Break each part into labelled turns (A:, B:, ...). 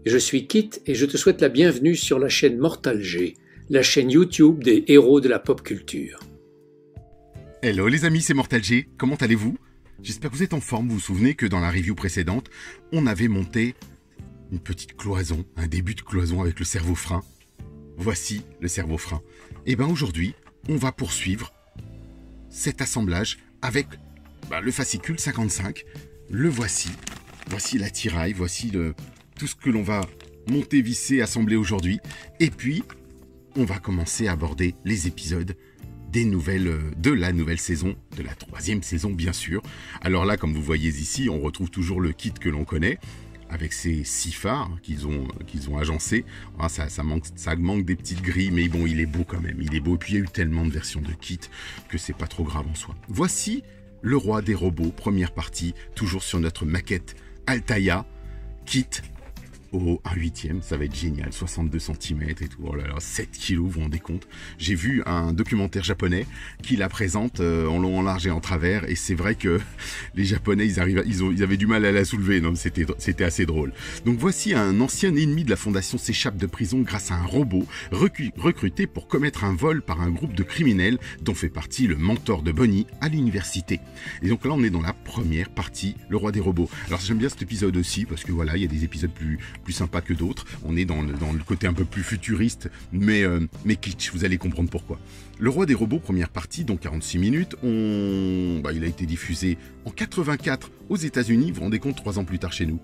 A: Je suis Kit et je te souhaite la bienvenue sur la chaîne Mortal G, la chaîne YouTube des héros de la pop culture.
B: Hello les amis, c'est Mortal G, comment allez-vous? J'espère que vous êtes en forme. Vous vous souvenez que dans la review précédente, on avait monté une petite cloison, un début de cloison avec le cerveau frein. Voici le cerveau frein. Et bien aujourd'hui, on va poursuivre cet assemblage avec le fascicule 55. Le voici. Voici l'attirail, voici tout ce que l'on va monter, visser, assembler aujourd'hui. Et puis, on va commencer à aborder les épisodes de la nouvelle saison, de la 3e saison bien sûr. Alors là, comme vous voyez ici, on retrouve toujours le kit que l'on connaît, avec ces 6 phares qu'ils ont agencés. Ah, ça manque des petites grilles, mais bon, il est beau quand même, il est beau. Et puis il y a eu tellement de versions de kit que c'est pas trop grave en soi. Voici le roi des robots, première partie, toujours sur notre maquette Altaïa, kit au 1/8, ça va être génial, 62 cm et tout, oh là là, 7 kg, vous vous rendez compte. J'ai vu un documentaire japonais qui la présente en long, en large et en travers, et c'est vrai que les Japonais, ils avaient du mal à la soulever, non, c'était assez drôle. Donc voici un ancien ennemi de la Fondation s'échappe de prison grâce à un robot recruté pour commettre un vol par un groupe de criminels dont fait partie le mentor de Bonnie à l'université. Et donc là, on est dans la première partie, le roi des robots. Alors j'aime bien cet épisode aussi, parce que voilà, il y a des épisodes plus sympa que d'autres. On est dans le côté un peu plus futuriste, mais kitsch, vous allez comprendre pourquoi. Le roi des robots, première partie, donc 46 minutes. Il a été diffusé en 84 aux États-Unis. Vous vous rendez compte, 3 ans plus tard chez nous.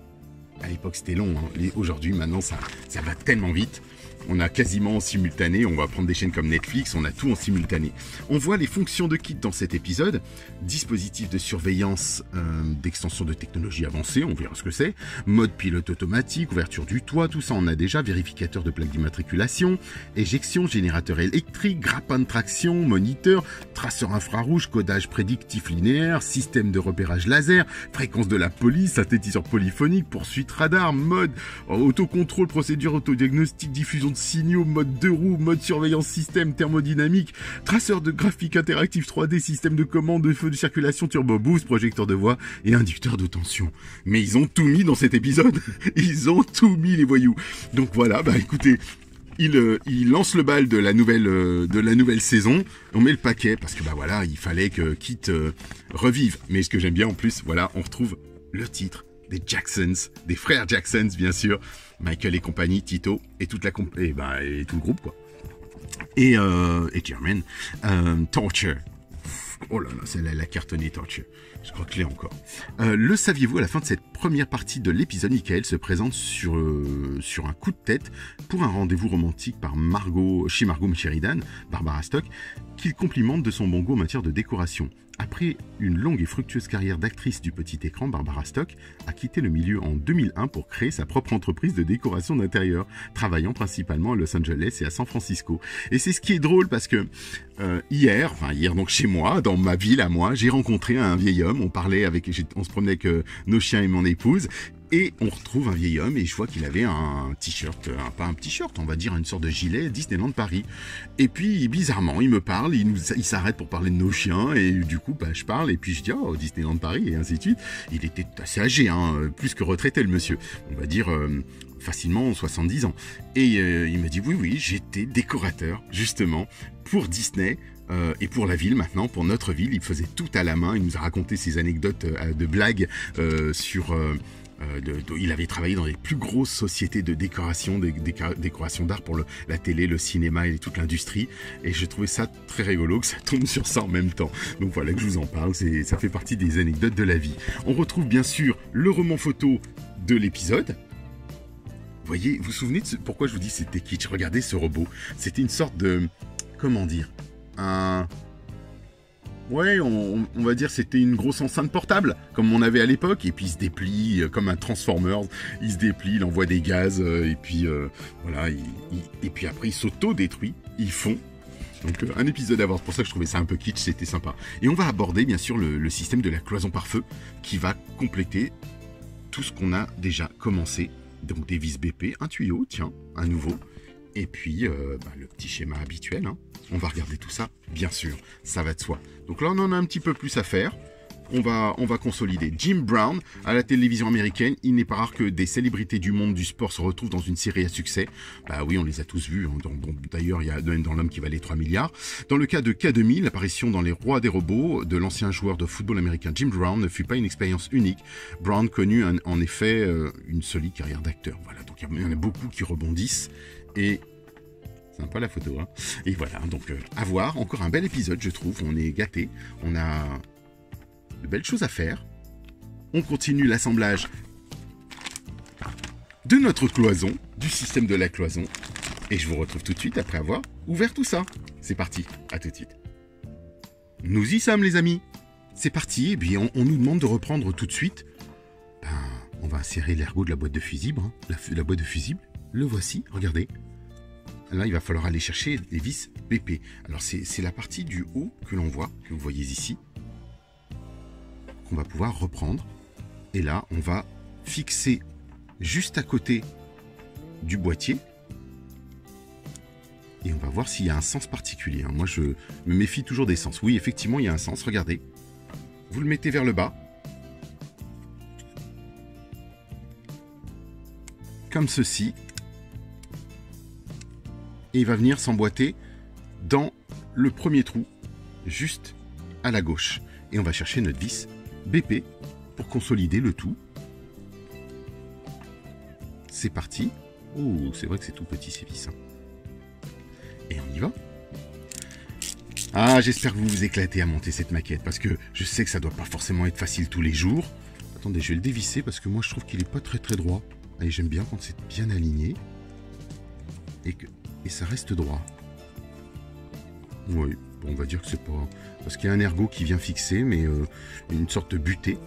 B: À l'époque, c'était long. Aujourd'hui, maintenant, ça va tellement vite. On a quasiment en simultané, on va prendre des chaînes comme Netflix, on a tout en simultané. On voit les fonctions de kit dans cet épisode. Dispositif de surveillance d'extension de technologie avancée, on verra ce que c'est. Mode pilote automatique, ouverture du toit, tout ça on a déjà. Vérificateur de plaque d'immatriculation, éjection, générateur électrique, grappin de traction, moniteur, traceur infrarouge, codage prédictif linéaire, système de repérage laser, fréquence de la police, synthétiseur polyphonique, poursuite radar, mode autocontrôle, procédure autodiagnostic, diffusion de signaux, mode 2 roues, mode surveillance système thermodynamique, traceur de graphique interactif 3D, système de commande de feu de circulation, turbo boost, projecteur de voix et inducteur de tension. Mais ils ont tout mis dans cet épisode. Ils ont tout mis, les voyous. Donc voilà, écoutez, il lance le bal de la nouvelle saison. On met le paquet parce que voilà, il fallait que Kit revive. Mais ce que j'aime bien en plus, voilà, on retrouve le titre des Jacksons, des frères Jacksons bien sûr, Michael et compagnie, Tito et toute la et tout le groupe quoi. Et German, Torture. Oh là là, celle-là, elle a cartonné Torture. Je crois que je l'ai encore. Le saviez-vous, à la fin de cette première partie de l'épisode, Michael se présente sur un coup de tête pour un rendez-vous romantique chez Margot Sheridan, Barbara Stock, qu'il complimente de son bon goût en matière de décoration. Après une longue et fructueuse carrière d'actrice du petit écran, Barbara Stock a quitté le milieu en 2001 pour créer sa propre entreprise de décoration d'intérieur, travaillant principalement à Los Angeles et à San Francisco. Et c'est ce qui est drôle parce que hier donc chez moi, dans ma ville à moi, j'ai rencontré un vieil homme. On se promenait avec nos chiens et mon épouse. Et on retrouve un vieil homme et je vois qu'il avait un t-shirt, pas un t-shirt, on va dire une sorte de gilet Disneyland Paris. Et puis bizarrement, il me parle, il s'arrête pour parler de nos chiens et du coup je parle et puis je dis oh Disneyland Paris et ainsi de suite. Il était assez âgé, plus que retraité le monsieur, on va dire facilement 70 ans. Et il me dit oui, j'étais décorateur justement pour Disney. Et pour la ville maintenant, pour notre ville, il faisait tout à la main. Il nous a raconté ses anecdotes de blagues sur... il avait travaillé dans les plus grosses sociétés de décoration, décoration d'art pour la télé, le cinéma et toute l'industrie. Et je trouvais ça très rigolo que ça tombe sur ça en même temps. Donc voilà que je vous en parle, ça fait partie des anecdotes de la vie. On retrouve bien sûr le roman photo de l'épisode. Vous voyez, vous vous souvenez de pourquoi je vous dis c'était kitsch? Regardez ce robot. C'était une sorte de... Comment dire? Ouais, on va dire c'était une grosse enceinte portable, comme on avait à l'époque, et puis il se déplie comme un Transformers, il se déplie, il envoie des gaz, et puis voilà, et puis après il s'auto-détruit, il fond. Donc un épisode à voir, c'est pour ça que je trouvais ça un peu kitsch, c'était sympa. Et on va aborder bien sûr le système de la cloison par feu, qui va compléter tout ce qu'on a déjà commencé. Donc des vis BP, un tuyau, tiens, un nouveau, et puis le petit schéma habituel, On va regarder tout ça, bien sûr, ça va de soi. Donc là, on en a un petit peu plus à faire. on va consolider. Jim Brown, à la télévision américaine, il n'est pas rare que des célébrités du monde du sport se retrouvent dans une série à succès. Bah oui, on les a tous vus. Hein. D'ailleurs, il y a dans L'homme qui valait 3 milliards. Dans le cas de K2000, l'apparition dans Les Rois des robots de l'ancien joueur de football américain Jim Brown ne fut pas une expérience unique. Brown connut en effet une solide carrière d'acteur. Voilà, donc il y en a beaucoup qui rebondissent et sympa la photo, hein. Et voilà, donc à voir, encore un bel épisode je trouve, on est gâtés, on a de belles choses à faire. On continue l'assemblage de notre cloison, du système de la cloison, et je vous retrouve tout de suite après avoir ouvert tout ça. C'est parti, à tout de suite. Nous y sommes les amis, c'est parti, et puis on nous demande de reprendre tout de suite. Ben, on va insérer l'ergot de la boîte de fusible, hein. La boîte de fusible, le voici, regardez. Là, il va falloir aller chercher les vis BP. Alors, c'est la partie du haut que l'on voit, que vous voyez ici, qu'on va pouvoir reprendre. Et là, on va fixer juste à côté du boîtier. Et on va voir s'il y a un sens particulier. Moi, je me méfie toujours des sens. Oui, effectivement, il y a un sens. Regardez. Vous le mettez vers le bas. Comme ceci. Et il va venir s'emboîter dans le premier trou, juste à la gauche. Et on va chercher notre vis BP pour consolider le tout. C'est parti. Oh, c'est vrai que c'est tout petit ces vis. Hein. Et on y va. Ah, j'espère que vous vous éclatez à monter cette maquette, parce que je sais que ça doit pas forcément être facile tous les jours. Attendez, je vais le dévisser, parce que moi je trouve qu'il est pas très droit. Et j'aime bien quand c'est bien aligné. Et ça reste droit. Oui, bon, on va dire que c'est pas... Parce qu'il y a un ergot qui vient fixer, mais une sorte de butée.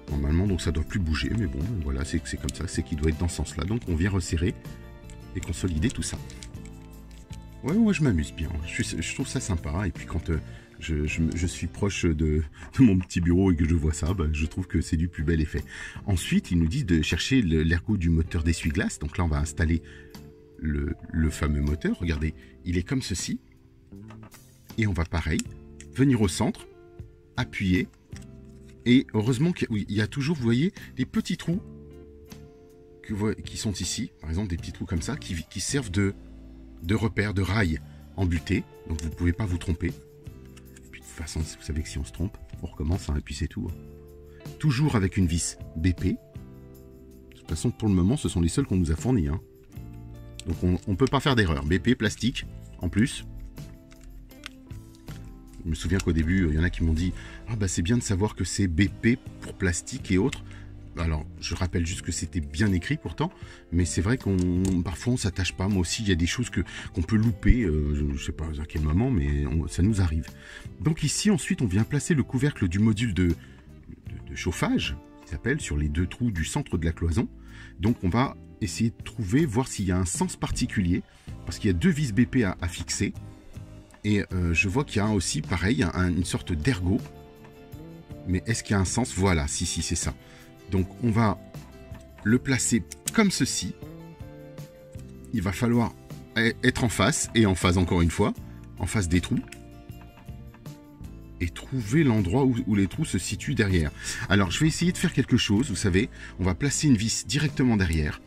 B: Normalement, donc ça doit plus bouger. Mais bon, voilà, c'est comme ça. C'est qu'il doit être dans ce sens-là. Donc on vient resserrer et consolider tout ça. Ouais, moi je m'amuse bien. Je trouve ça sympa. Et puis quand je suis proche de mon petit bureau et que je vois ça, bah, je trouve que c'est du plus bel effet. Ensuite, ils nous disent de chercher l'ergot du moteur d'essuie-glace. Donc là, on va installer le fameux moteur. Regardez, il est comme ceci. Et on va pareil, venir au centre, appuyer. Et heureusement qu'il y a toujours, vous voyez, des petits trous qui sont ici. Par exemple, des petits trous comme ça qui servent de repères, de rails embutés. Donc vous ne pouvez pas vous tromper. Et puis de toute façon, vous savez que si on se trompe, on recommence, hein, et puis c'est tout. Hein. Toujours avec une vis BP. De toute façon, pour le moment, ce sont les seuls qu'on nous a fournis. Hein. Donc on ne peut pas faire d'erreur. BP, plastique, en plus. Je me souviens qu'au début, il y en a qui m'ont dit « Ah bah c'est bien de savoir que c'est BP pour plastique et autres ». Alors, je rappelle juste que c'était bien écrit pourtant, mais c'est vrai parfois on s'attache pas. Moi aussi, il y a des choses qu'on peut louper, je ne sais pas à quel moment, mais ça nous arrive. Donc ici, ensuite, on vient placer le couvercle du module de chauffage, qui s'appelle, sur les deux trous du centre de la cloison. Donc on va essayer de trouver, voir s'il y a un sens particulier, parce qu'il y a deux vis BP à fixer. Et je vois qu'il y a aussi, pareil, une sorte d'ergot. Mais est-ce qu'il y a un sens? Voilà, si, c'est ça. Donc on va le placer comme ceci. Il va falloir être en face, et en phase encore une fois, en face des trous. Et trouver l'endroit où les trous se situent derrière. Alors je vais essayer de faire quelque chose, vous savez. On va placer une vis directement derrière.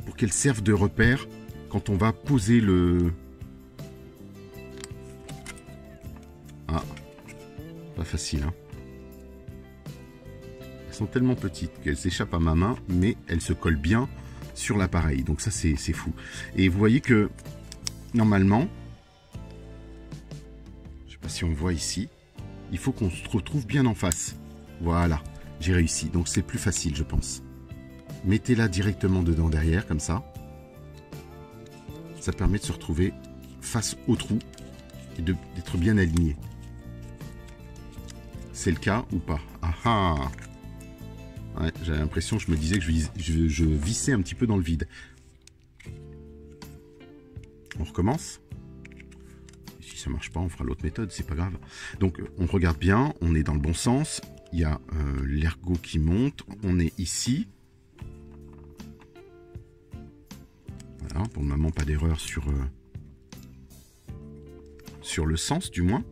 B: Pour qu'elle serve de repère quand on va poser le... Ah, pas facile, hein. Elles sont tellement petites qu'elles s'échappent à ma main, mais elles se collent bien sur l'appareil. Donc ça, c'est fou. Et vous voyez que, normalement, je ne sais pas si on voit ici, il faut qu'on se retrouve bien en face. Voilà, j'ai réussi. Donc c'est plus facile, je pense. Mettez-la directement dedans derrière, comme ça. Ça permet de se retrouver face au trou et d'être bien aligné. C'est le cas ou pas? Ah ah! Ouais, j'avais l'impression, je me disais que je vissais un petit peu dans le vide. On recommence. Si ça marche pas, on fera l'autre méthode, c'est pas grave. Donc on regarde bien, on est dans le bon sens. Il y a l'ergot qui monte. On est ici. Voilà, pour le moment, pas d'erreur sur le sens, du moins.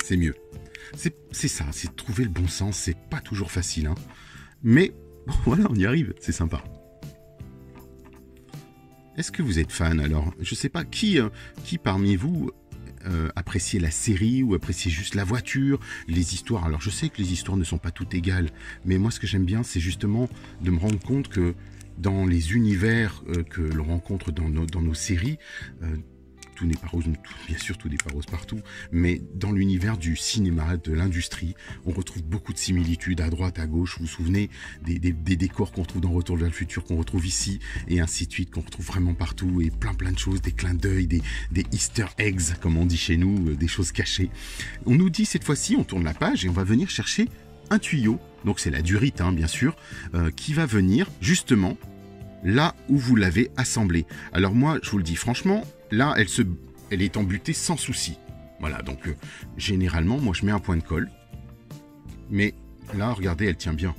B: c'est mieux. C'est ça, c'est trouver le bon sens, c'est pas toujours facile, hein. Mais bon, voilà, on y arrive, c'est sympa. Est-ce que vous êtes fan alors? Je sais pas, qui parmi vous appréciez la série ou appréciez juste la voiture, les histoires? Alors je sais que les histoires ne sont pas toutes égales, mais moi ce que j'aime bien, c'est justement de me rendre compte que dans les univers que l'on rencontre dans nos séries, tout n'est pas rose, bien sûr tout n'est pas rose partout, mais dans l'univers du cinéma, de l'industrie, on retrouve beaucoup de similitudes à droite, à gauche. Vous vous souvenez des décors qu'on retrouve dans Retour vers le futur, qu'on retrouve ici, et ainsi de suite, qu'on retrouve vraiment partout, et plein de choses, des clins d'œil, des easter eggs, comme on dit chez nous, des choses cachées. On nous dit cette fois-ci, on tourne la page, et on va venir chercher un tuyau, donc c'est la durite, hein, bien sûr, qui va venir justement là où vous l'avez assemblée. Alors moi, je vous le dis franchement, là, elle est embutée sans souci. Voilà, donc généralement, moi, je mets un point de colle. Mais là, regardez, elle tient bien.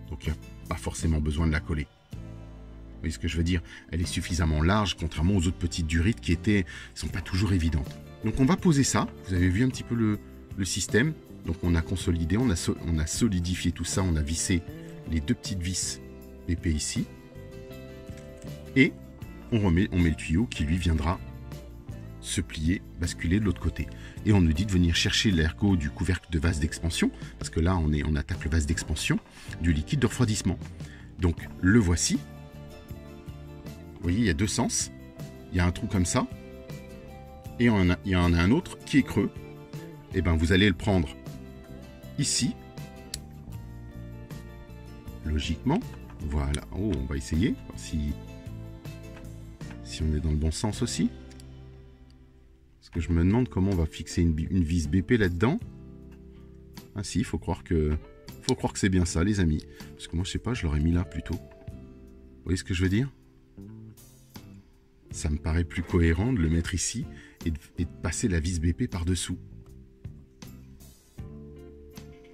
B: Donc, il n'y a pas forcément besoin de la coller. Vous voyez ce que je veux dire? Elle est suffisamment large, contrairement aux autres petites durites qui sont pas toujours évidentes. Donc, on va poser ça. Vous avez vu un petit peu le système. Donc, on a consolidé, on a solidifié tout ça. On a vissé les 2 petites vis épais ici. Et on met le tuyau qui lui viendra se plier, basculer de l'autre côté. Et on nous dit de venir chercher l'ergot du couvercle de vase d'expansion, parce que là on attaque le vase d'expansion du liquide de refroidissement. Donc le voici. Vous voyez, il y a 2 sens. Il y a un trou comme ça. Et il y en a un autre qui est creux. Et bien vous allez le prendre ici. Logiquement. Voilà. Oh, on va essayer. Voir si on est dans le bon sens aussi. Parce que je me demande comment on va fixer une vis BP là-dedans. Ah si, il faut croire que c'est bien ça, les amis. Parce que moi, je sais pas, je l'aurais mis là plutôt. Vous voyez ce que je veux dire? Ça me paraît plus cohérent de le mettre ici et de passer la vis BP par-dessous.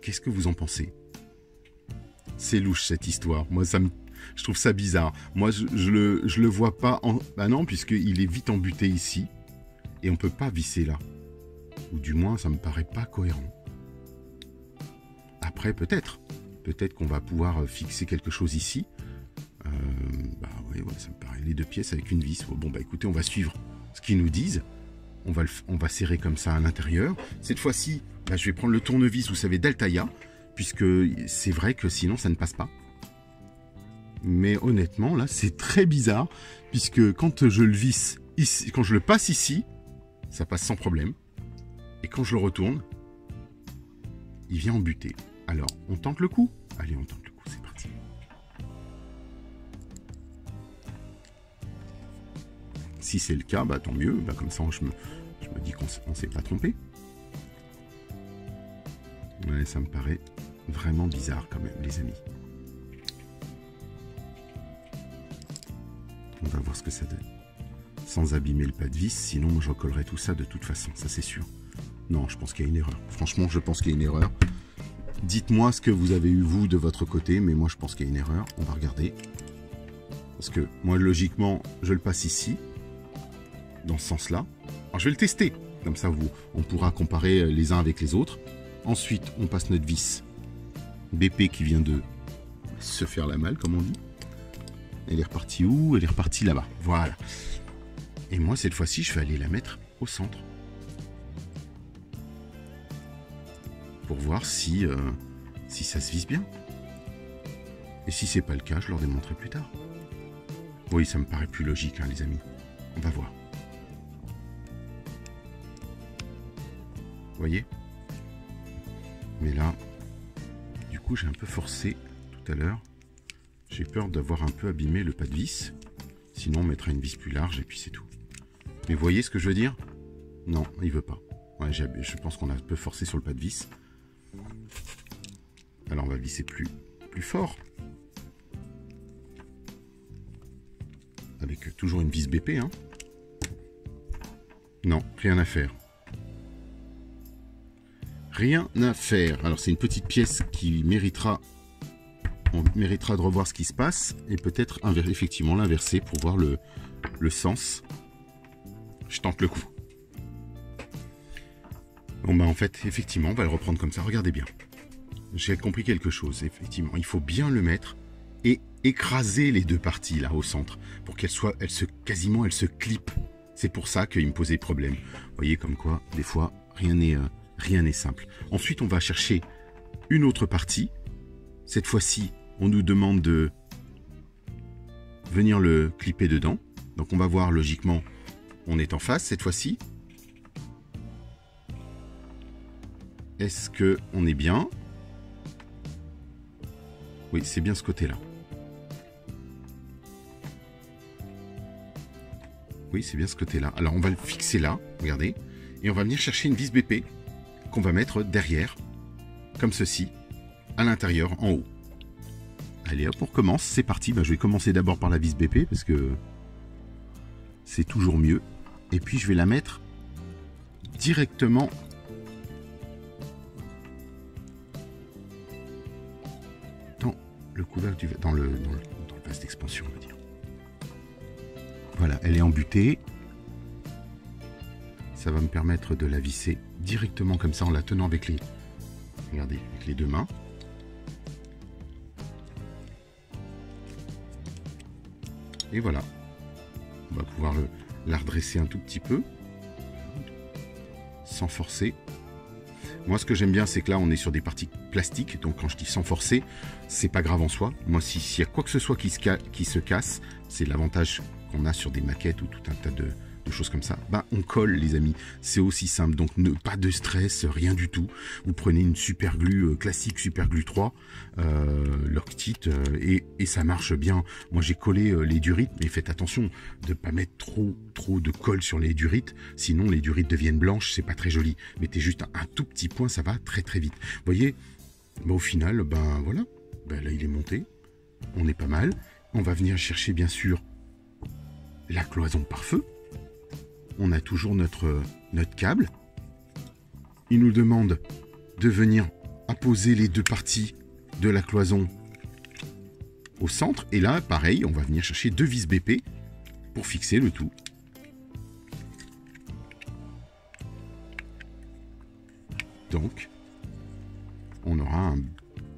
B: Qu'est-ce que vous en pensez? C'est louche cette histoire. Moi, je trouve ça bizarre. Moi, je le vois pas en... Bah non, puisqu'il est vite embuté ici. Et on peut pas visser là. Ou du moins, ça me paraît pas cohérent. Après, peut-être. Peut-être qu'on va pouvoir fixer quelque chose ici. Bah oui, ouais, ça me paraît les 2 pièces avec une vis. Bon, bah écoutez, on va suivre ce qu'ils nous disent. On va serrer comme ça à l'intérieur. Cette fois-ci, bah, je vais prendre le tournevis, vous savez, d'Altaïa. Puisque c'est vrai que sinon, ça ne passe pas. Mais honnêtement, là, c'est très bizarre, puisque quand je le visse ici, quand je le passe ici, ça passe sans problème. Et quand je le retourne, il vient embuter. Alors, on tente le coup? Allez, on tente le coup, c'est parti. Si c'est le cas, bah tant mieux. Bah, comme ça, je me dis qu'on ne s'est pas trompé. Ouais, ça me paraît vraiment bizarre quand même, les amis. On va voir ce que ça donne. Sans abîmer le pas de vis, sinon moi je recollerai tout ça de toute façon, ça c'est sûr. Non, je pense qu'il y a une erreur. Franchement, je pense qu'il y a une erreur. Dites-moi ce que vous avez eu vous de votre côté, mais moi je pense qu'il y a une erreur. On va regarder. Parce que moi logiquement, je le passe ici, dans ce sens-là. Alors je vais le tester, comme ça on pourra comparer les uns avec les autres. Ensuite, on passe notre vis BP qui vient de se faire la malle, comme on dit. Elle est repartie où? Elle est repartie là-bas. Voilà. Et moi, cette fois-ci, je vais aller la mettre au centre. Pour voir si ça se visse bien. Et si c'est pas le cas, je leur démontrerai plus tard. Oui, ça me paraît plus logique, hein, les amis. On va voir. Vous voyez? Mais là, du coup, j'ai un peu forcé tout à l'heure. J'ai peur d'avoir un peu abîmé le pas de vis. Sinon, on mettra une vis plus large et puis c'est tout. Mais vous voyez ce que je veux dire? Non, il veut pas. Ouais, je pense qu'on a un peu forcé sur le pas de vis. Alors, on va visser plus fort. Avec toujours une vis BP, hein. Non, rien à faire. Rien à faire. Alors, c'est une petite pièce qui méritera... On méritera de revoir ce qui se passe et peut-être effectivement l'inverser pour voir le sens. Je tente le coup. Bon bah en fait, effectivement, on va le reprendre comme ça. Regardez bien. J'ai compris quelque chose, effectivement. Il faut bien le mettre et écraser les deux parties là au centre pour qu'elles soient, elles se clipent. C'est pour ça qu'il me posait problème. Vous voyez comme quoi, des fois, rien n'est simple. Ensuite, on va chercher une autre partie. Cette fois-ci, on nous demande de venir le clipper dedans. Donc on va voir logiquement, on est en face cette fois-ci. Est-ce que on est bien? Oui, c'est bien ce côté-là. Oui, c'est bien ce côté-là. Alors, on va le fixer là, regardez. Et on va venir chercher une vis BP qu'on va mettre derrière, comme ceci, à l'intérieur, en haut. Allez, hop, on recommence. C'est parti. Ben, je vais commencer d'abord par la vis BP, parce que c'est toujours mieux. Et puis, je vais la mettre directement dans le couvercle, dans le vase d'expansion, on va dire. Voilà, elle est embutée. Ça va me permettre de la visser directement comme ça en la tenant avec les, regardez, avec les deux mains. Et voilà. On va pouvoir la redresser un tout petit peu. Sans forcer. Moi, ce que j'aime bien, c'est que là, on est sur des parties plastiques. Donc, quand je dis sans forcer, c'est pas grave en soi. Moi, s'il y a quoi que ce soit qui se casse, c'est l'avantage qu'on a sur des maquettes ou tout un tas de choses comme ça, bah on colle les amis, c'est aussi simple, donc pas de stress, rien du tout. Vous prenez une super glue classique, super glue 3 Loctite et ça marche bien. Moi j'ai collé les durites, mais faites attention de pas mettre trop de colle sur les durites, sinon les durites deviennent blanches, c'est pas très joli. Mettez juste un tout petit point, ça va très très vite. Vous voyez, bah, au final, ben voilà, ben, là il est monté, on est pas mal. On va venir chercher bien sûr la cloison par feu. On a toujours notre câble. Il nous demande de venir apposer les deux parties de la cloison au centre. Et là, pareil, on va venir chercher deux vis BP pour fixer le tout. Donc, on aura un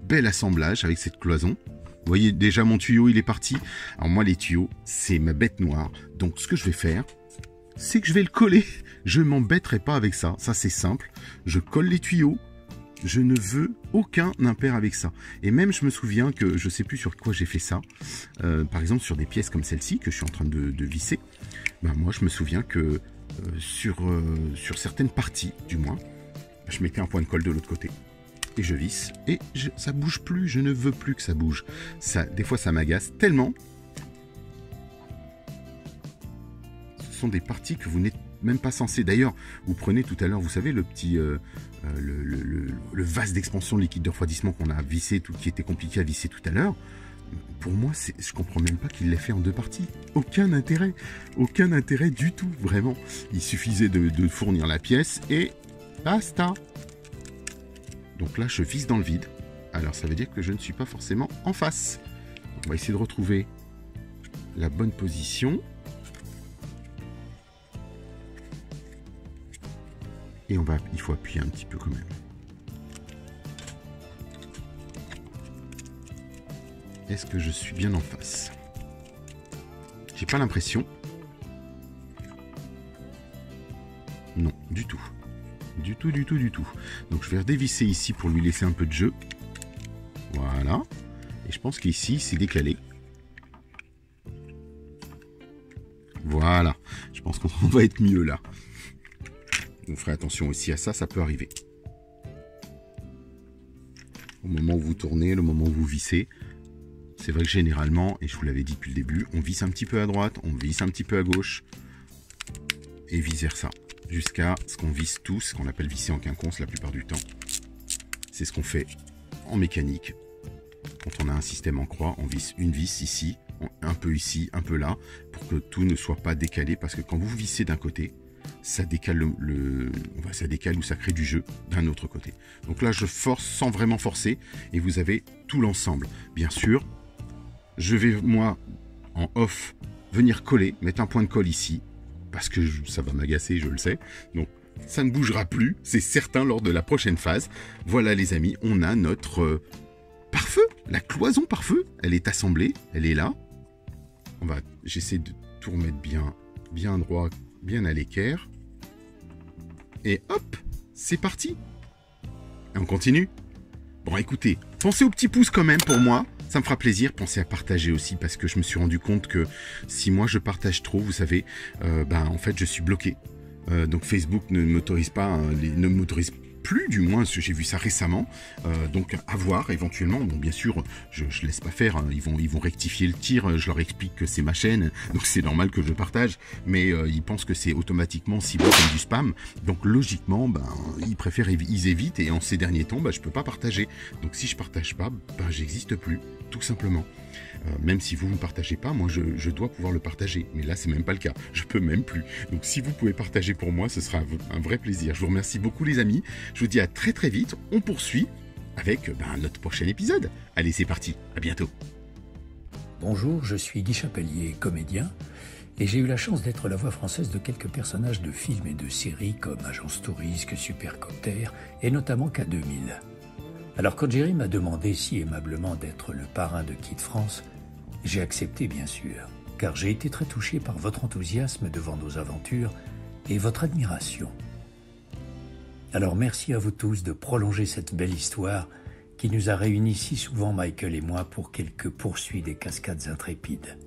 B: bel assemblage avec cette cloison. Vous voyez, déjà mon tuyau, il est parti. Alors moi, les tuyaux, c'est ma bête noire. Donc, ce que je vais faire, c'est que je vais le coller. Je m'embêterai pas avec ça. Ça, c'est simple. Je colle les tuyaux. Je ne veux aucun impair avec ça. Et même, je me souviens que, je sais plus sur quoi j'ai fait ça. Par exemple, sur des pièces comme celle-ci, que je suis en train de visser. Ben, moi, je me souviens que sur certaines parties, du moins, je mettais un point de colle de l'autre côté. Et je visse. Et ça bouge plus. Je ne veux plus que ça bouge. Ça, des fois, ça m'agace tellement. Ce sont des parties que vous n'êtes même pas censé. D'ailleurs, vous prenez tout à l'heure, vous savez, le petit le vase d'expansion de liquide de refroidissement qu'on a vissé, qui était compliqué à visser tout à l'heure. Pour moi, je comprends même pas qu'il l'ait fait en deux parties. Aucun intérêt du tout, vraiment. Il suffisait de fournir la pièce et basta. Donc là, je visse dans le vide. Alors, ça veut dire que je ne suis pas forcément en face. On va essayer de retrouver la bonne position. Et il faut appuyer un petit peu quand même. Est-ce que je suis bien en face? J'ai pas l'impression. Non, du tout. Du tout. Donc je vais redévisser ici pour lui laisser un peu de jeu. Voilà. Et je pense qu'ici, c'est décalé. Voilà. Je pense qu'on va être mieux là. On ferait attention aussi à ça, ça peut arriver. Au moment où vous tournez, le moment où vous vissez, c'est vrai que généralement, et je vous l'avais dit depuis le début, on visse un petit peu à droite, on visse un petit peu à gauche, et vice versa, jusqu'à ce qu'on visse tous, ce qu'on appelle visser en quinconce la plupart du temps. C'est ce qu'on fait en mécanique. Quand on a un système en croix, on visse une vis ici, un peu là, pour que tout ne soit pas décalé, parce que quand vous vissez d'un côté, ça décale ça décale ou ça crée du jeu d'un autre côté. Donc là, je force sans vraiment forcer, et vous avez tout l'ensemble. Bien sûr, je vais, moi, en off, venir coller, mettre un point de colle ici, parce que ça va m'agacer, je le sais. Donc, Ça ne bougera plus, c'est certain, lors de la prochaine phase. Voilà les amis, on a notre pare-feu, la cloison pare-feu. Elle est assemblée, elle est là. J'essaie de tout remettre bien droit, bien à l'équerre. Et hop, c'est parti. Et on continue. Bon, écoutez, pensez au petit pouce quand même pour moi. Ça me fera plaisir. Pensez à partager aussi parce que je me suis rendu compte que si moi je partage trop, vous savez, en fait, je suis bloqué. Donc Facebook ne m'autorise pas, ne m'autorise plus, du moins, j'ai vu ça récemment. Donc à voir éventuellement. Bon, bien sûr, je laisse pas faire. Hein. Ils vont rectifier le tir. Je leur explique que c'est ma chaîne, donc c'est normal que je partage. Mais ils pensent que c'est automatiquement ciblé comme du spam. Donc logiquement, ils évitent. Et en ces derniers temps, je peux pas partager. Donc si je partage pas, j'existe plus, tout simplement. Même si vous ne partagez pas, moi je dois pouvoir le partager. Mais là, c'est même pas le cas. Je peux même plus. Donc si vous pouvez partager pour moi, ce sera un vrai plaisir. Je vous remercie beaucoup les amis. Je vous dis à très très vite. On poursuit avec notre prochain épisode. Allez, c'est parti. À bientôt.
A: Bonjour, je suis Guy Chapelier, comédien. Et j'ai eu la chance d'être la voix française de quelques personnages de films et de séries comme Agence Tourisque, Supercopter et notamment K2000. Alors quand Jerry m'a demandé si aimablement d'être le parrain de Kid France, j'ai accepté bien sûr, car j'ai été très touché par votre enthousiasme devant nos aventures et votre admiration. Alors merci à vous tous de prolonger cette belle histoire qui nous a réunis si souvent Michael et moi pour quelques poursuites des cascades intrépides.